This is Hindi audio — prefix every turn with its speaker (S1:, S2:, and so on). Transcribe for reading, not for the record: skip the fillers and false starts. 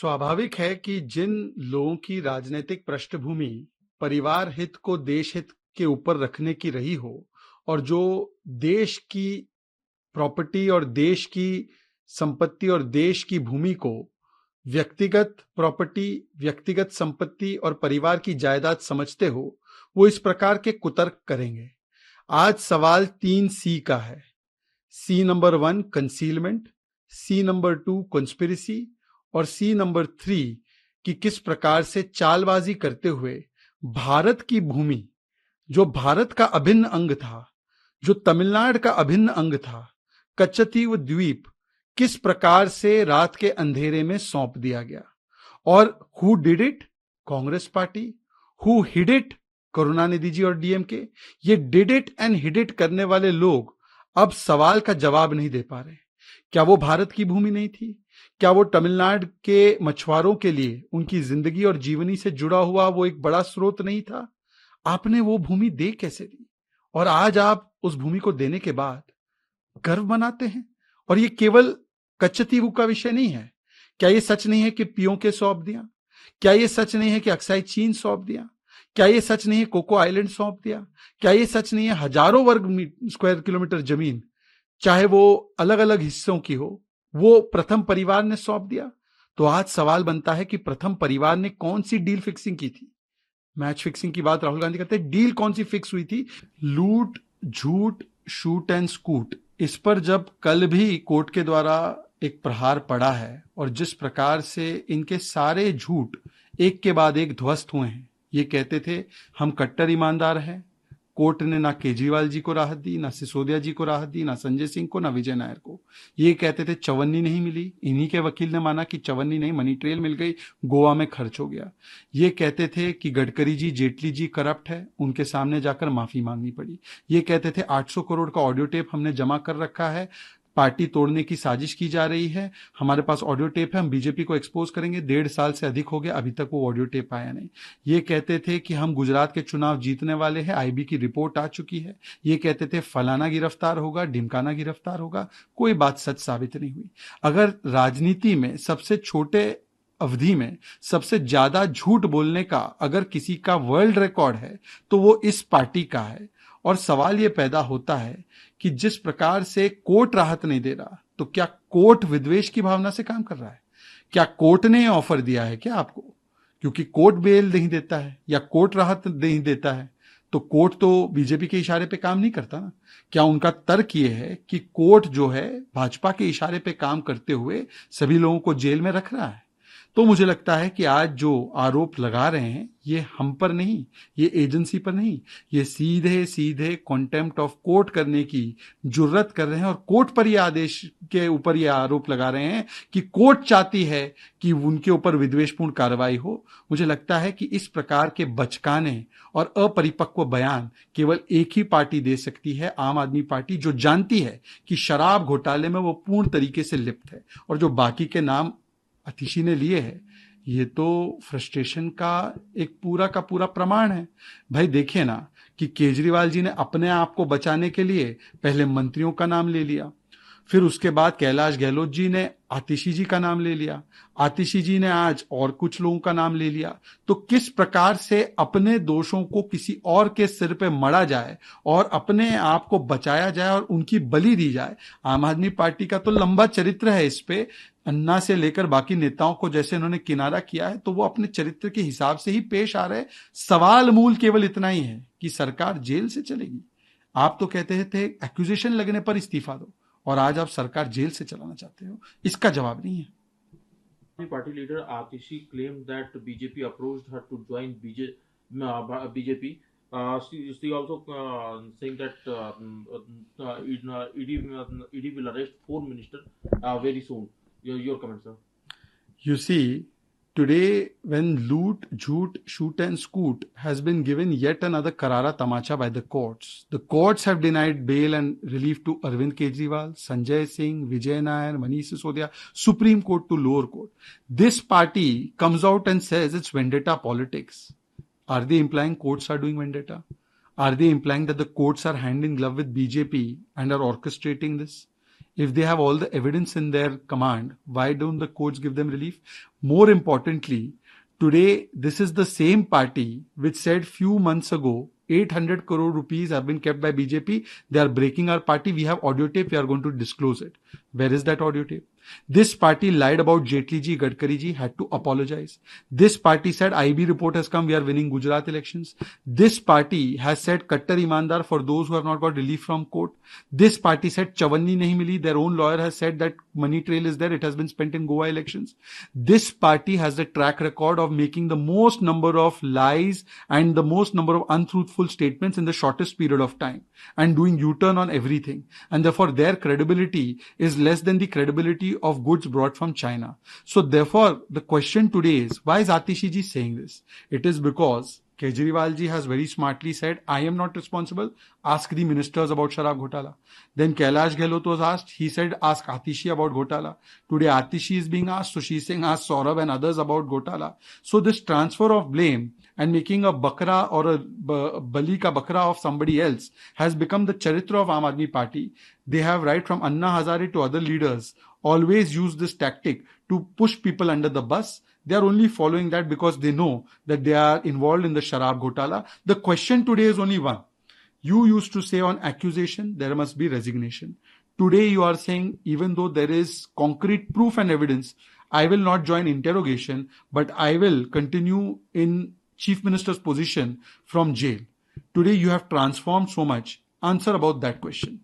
S1: स्वाभाविक है कि जिन लोगों की राजनीतिक पृष्ठभूमि परिवार हित को देश हित के ऊपर रखने की रही हो और जो देश की प्रॉपर्टी और देश की संपत्ति और देश की भूमि को व्यक्तिगत प्रॉपर्टी, व्यक्तिगत संपत्ति और परिवार की जायदाद समझते हो, वो इस प्रकार के कुतर्क करेंगे। आज सवाल 3C का है। C number 1 concealment, C number 2 conspiracy और C नंबर 3 कि किस प्रकार से चालबाजी करते हुए भारत की भूमि, जो भारत का अभिन्न अंग था, जो तमिलनाडु का अभिन्न अंग था, कच्चतीव द्वीप, किस प्रकार से रात के अंधेरे में सौंप दिया गया। और who did it? Congress party. Who hid it? Karunanidhi ji और डीएमके। ये did it and hid it करने वाले लोग अब सवाल का जवाब नहीं दे पा रहे। क्या वो भारत की भूमि नहीं थी? क्या वो तमिलनाडु के मछुआरों के लिए उनकी जिंदगी और जीवनी से जुड़ा हुआ वो एक बड़ा स्रोत नहीं था? आपने वो भूमि दे कैसे दी? और आज आप उस भूमि को देने के बाद गर्व मनाते हैं। और ये केवल कच्चतीवू का विषय नहीं है। क्या ये सच नहीं है कि पीओके सौंप दिया? क्या ये सच नहीं है कि अक्साई चीन सौंप दिया? क्या ये सच नहीं है कोको आइलैंड सौंप दिया? क्या ये सच नहीं है हजारों वर्ग स्क्वायर किलोमीटर जमीन, चाहे वो अलग अलग हिस्सों की हो, वो प्रथम परिवार ने सौंप दिया? तो आज सवाल बनता है कि प्रथम परिवार ने कौन सी डील फिक्सिंग की थी? मैच फिक्सिंग की बात राहुल गांधी करते हैं। डील कौन सी फिक्स हुई थी? लूट, झूठ, शूट एंड स्कूट। इस पर जब कल भी कोर्ट के द्वारा एक प्रहार पड़ा है और जिस प्रकार से इनके सारे झूठ एक के बाद एक ध्वस्त हुए हैं, ये कहते थे हम कट्टर ईमानदार हैं। कोर्ट ने ना केजरीवाल जी को राहत दी, ना सिसोदिया जी को राहत दी, ना संजय सिंह को, ना विजय नायर को। ये कहते थे चवन्नी नहीं मिली। इन्हीं के वकील ने माना कि चवन्नी नहीं, मनी ट्रेल मिल गई, गोवा में खर्च हो गया। ये कहते थे कि गडकरी जी, जेटली जी करप्ट है, उनके सामने जाकर माफी मांगनी पड़ी। ये कहते थे 800 करोड़ का ऑडियो टेप हमने जमा कर रखा है, पार्टी तोड़ने की साजिश की जा रही है, हमारे पास ऑडियो टेप है, हम बीजेपी को एक्सपोज करेंगे। 1.5 साल से अधिक हो गया, अभी तक वो ऑडियो टेप आया नहीं। ये कहते थे कि हम गुजरात के चुनाव जीतने वाले हैं, आईबी की रिपोर्ट आ चुकी है। ये कहते थे फलाना गिरफ्तार होगा, ढिमकाना गिरफ्तार होगा। कोई बात सच साबित नहीं हुई। अगर राजनीति में सबसे छोटे अवधि में सबसे ज्यादा झूठ बोलने का अगर किसी का वर्ल्ड रिकॉर्ड है तो वो इस पार्टी का है। और सवाल ये पैदा होता है कि जिस प्रकार से कोर्ट राहत नहीं दे रहा, तो क्या कोर्ट विद्वेष की भावना से काम कर रहा है? क्या कोर्ट ने ऑफर दिया है क्या आपको? क्योंकि कोर्ट बेल नहीं देता है या कोर्ट राहत नहीं देता है, तो कोर्ट तो बीजेपी के इशारे पे काम नहीं करता ना। क्या उनका तर्क ये है कि कोर्ट जो है भाजपा के इशारे पे काम करते हुए सभी लोगों को जेल में रख रहा है? तो मुझे लगता है कि आज जो आरोप लगा रहे हैं ये हम पर नहीं, ये एजेंसी पर नहीं, ये सीधे सीधे कॉन्टेम्प्ट ऑफ कोर्ट करने की जुर्रत कर रहे हैं और कोर्ट पर ये आदेश के ऊपर ये आरोप लगा रहे हैं कि कोर्ट चाहती है कि उनके ऊपर विद्वेषपूर्ण कार्रवाई हो। मुझे लगता है कि इस प्रकार के बचकाने और अपरिपक्व बयान केवल एक ही पार्टी दे सकती है, आम आदमी पार्टी, जो जानती है कि शराब घोटाले में वो पूर्ण तरीके से लिप्त है। और जो बाकी के नाम आतिशी ने लिए है, ये तो फ्रस्ट्रेशन का एक पूरा का पूरा प्रमाण है। भाई देखिए ना कि केजरीवाल जी ने अपने आप को बचाने के लिए पहले मंत्रियों का नाम ले लिया, फिर उसके बाद कैलाश गहलोत जी ने आतिशी जी का नाम ले लिया, आतिशी जी ने आज और कुछ लोगों का नाम ले लिया। तो किस प्रकार से अपने दोषों को किसी और के सिर पे मढ़ा जाए और अपने आप को बचाया जाए और उनकी बलि दी जाए। आम आदमी पार्टी का तो लंबा चरित्र है इस पे। अन्ना से लेकर बाकी नेताओं को जैसे इन्होंने किनारा किया है, तो वो अपने चरित्र के हिसाब से ही पेश आ रहे। सवाल मूल केवल इतना ही है कि सरकार जेल से चलेगी। आप तो कहते थे एक्यूजेशन लगने पर इस्तीफा दो, और आज आप सरकार जेल से चलाना चाहते हो। इसका जवाब नहीं है।
S2: Party leader Atishi claimed that BJP approached her to join BJP. She also saying that ED will arrest 4 ministers very soon. Your comment, sir?
S1: You see, today when loot, jhoot, shoot and scoot has been given yet another karara tamacha by the courts. The courts have denied bail and relief to Arvind Kejriwal, Sanjay Singh, Vijay Nair, Manish Sisodia, Supreme Court to lower court. This party comes out and says it's vendetta politics. Are they implying courts are doing vendetta? Are they implying that the courts are hand in glove with BJP and are orchestrating this? If they have all the evidence in their command, why don't the courts give them relief? More importantly, today, this is the same party which said few months ago, 800 crore rupees have been kept by BJP. They are breaking our party. We have audio tape. We are going to disclose it. Where is that audio tape? This party lied about Jaitley ji, Gadkari ji, had to apologize. This party said IB report has come, we are winning Gujarat elections. This party has said Kattar Imandar for those who have not got relief from court. This party said Chavanni nahi mili. Their own lawyer has said that money trail is there. It has been spent in Goa elections. This party has the track record of making the most number of lies and the most number of untruthful statements in the shortest period of time and doing U-turn on everything. And therefore their credibility is less than the credibility of goods brought from China. So therefore, the question today is, why is Atishi ji saying this? It is because Kejriwal ji has very smartly said, I am not responsible. Ask the ministers about Sharab Ghotala. Then Kailash Gehlot was asked. He said, ask Atishi about Ghotala. Today Atishi is being asked. So she's saying, ask Saurabh and others about Ghotala. So this transfer of blame and making a bakra or a bali ka bakra of somebody else has become the charitra of Aam Aadmi Party. They have, right from Anna Hazare to other leaders, always used this tactic to push people under the bus. They are only following that because they know that they are involved in the Sharab Ghotala. The question today is only one. You used to say on accusation, there must be resignation. Today you are saying, even though there is concrete proof and evidence, I will not join interrogation, but I will continue in Chief Minister's position from jail. Today you have transformed so much. Answer about that question.